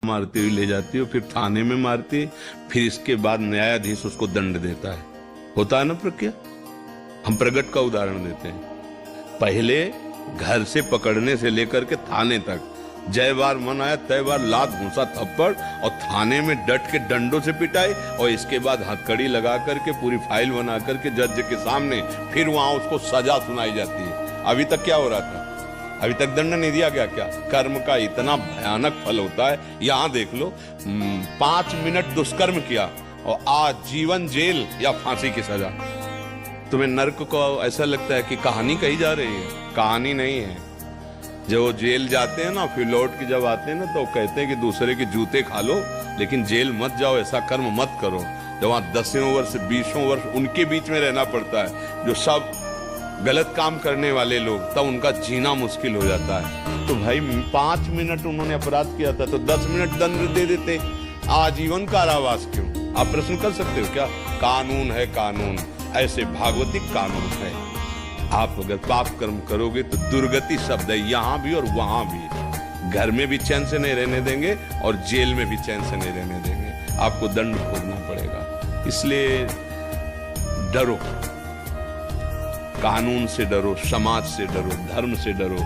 मारती हुई ले जाती है, फिर थाने में मारती है, फिर इसके बाद न्यायाधीश उसको दंड देता है। होता है ना प्रक्रिया। हम प्रगट का उदाहरण देते हैं। पहले घर से पकड़ने से लेकर के थाने तक जय बार मन आया तय बार लात घूंसा थप्पड़, और थाने में डट के डंडों से पिटाई, और इसके बाद हथकड़ी लगा करके पूरी फाइल बना करके जज के सामने फिर वहां उसको सजा सुनाई जाती है। अभी तक क्या हो रहा था? अभी तक दंड नहीं दिया गया क्या? कर्म का इतना भयानक फल होता है। यहां देख लो, 5 मिनट दुष्कर्म किया और आजीवन जेल या फांसी की सजा। तुम्हें नर्क को ऐसा लगता है कि कहानी कही जा रही है? कहानी नहीं है। जब वो जेल जाते हैं ना, फिर लौट के जब आते हैं ना, तो कहते हैं कि दूसरे के जूते खा लो लेकिन जेल मत जाओ, ऐसा कर्म मत करो। जब वहां 10वें वर्ष 20वें वर्ष उनके बीच में रहना पड़ता है, जो सब गलत काम करने वाले लोग, तब उनका जीना मुश्किल हो जाता है। तो भाई 5 मिनट उन्होंने अपराध किया था तो 10 मिनट दंड दे देते, आजीवन कारावास क्यों? आप प्रश्न कर सकते हो क्या? कानून है कानून, ऐसे भागवतिक कानून है। आप अगर पाप कर्म करोगे तो दुर्गति शब्द है, यहां भी और वहां भी। घर में भी चैन से नहीं रहने देंगे और जेल में भी चैन से नहीं रहने देंगे। आपको दंड भोगना पड़ेगा। इसलिए डरो, कानून से डरो, समाज से डरो, धर्म से डरो,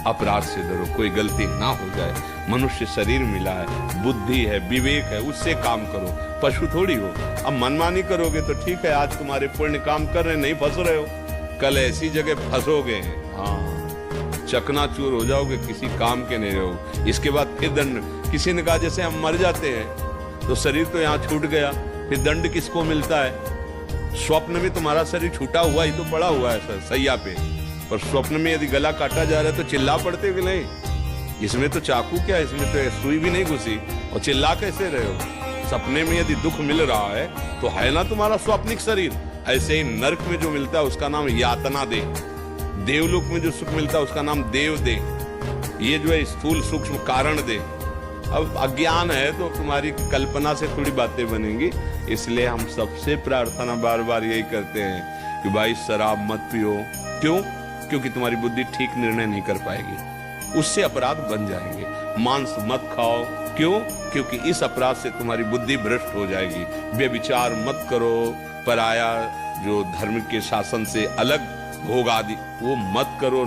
अपराध से डरो। कोई गलती ना हो जाए। मनुष्य शरीर मिला है, बुद्धि है, विवेक है, उससे काम करो। पशु थोड़ी हो। अब मनमानी करोगे तो ठीक है, आज तुम्हारे पुण्य काम कर रहे, नहीं फंस रहे हो, कल ऐसी जगह फंसोगे, हाँ, चकनाचूर हो जाओगे, किसी काम के नहीं रहो। इसके बाद फिर दंड। किसी ने कहा जैसे हम मर जाते हैं तो शरीर तो यहाँ छूट गया, फिर दंड किसको मिलता है? स्वप्न में तुम्हारा शरीर छूटा हुआ ही तो पड़ा हुआ है सर सैया पे, और स्वप्न में यदि गला काटा जा रहा है तो चिल्ला पड़ते कि नहीं? इसमें तो चाकू क्या, इसमें तो सुई भी नहीं घुसी, और चिल्ला कैसे रहे हो? सपने में यदि दुख मिल रहा है तो है ना तुम्हारा स्वाप्निक शरीर। ऐसे ही नरक में जो मिलता है उसका नाम यातना दे, देवलोक में जो सुख मिलता है उसका नाम देव दे। ये जो है स्थूल सूक्ष्म कारण दे। अब अज्ञान है तो तुम्हारी कल्पना से थोड़ी बातें बनेंगी। इसलिए हम सबसे प्रार्थना बार बार यही करते हैं कि भाई शराब मत पियो। क्यों? क्योंकि तुम्हारी बुद्धि ठीक निर्णय नहीं कर पाएगी, उससे अपराध बन जाएंगे। मांस मत खाओ। क्यों? क्योंकि इस अपराध से तुम्हारी बुद्धि भ्रष्ट हो जाएगी। व्यभिचार मत करो, पराया जो धर्म के शासन से अलग भोग आदि वो मत करो।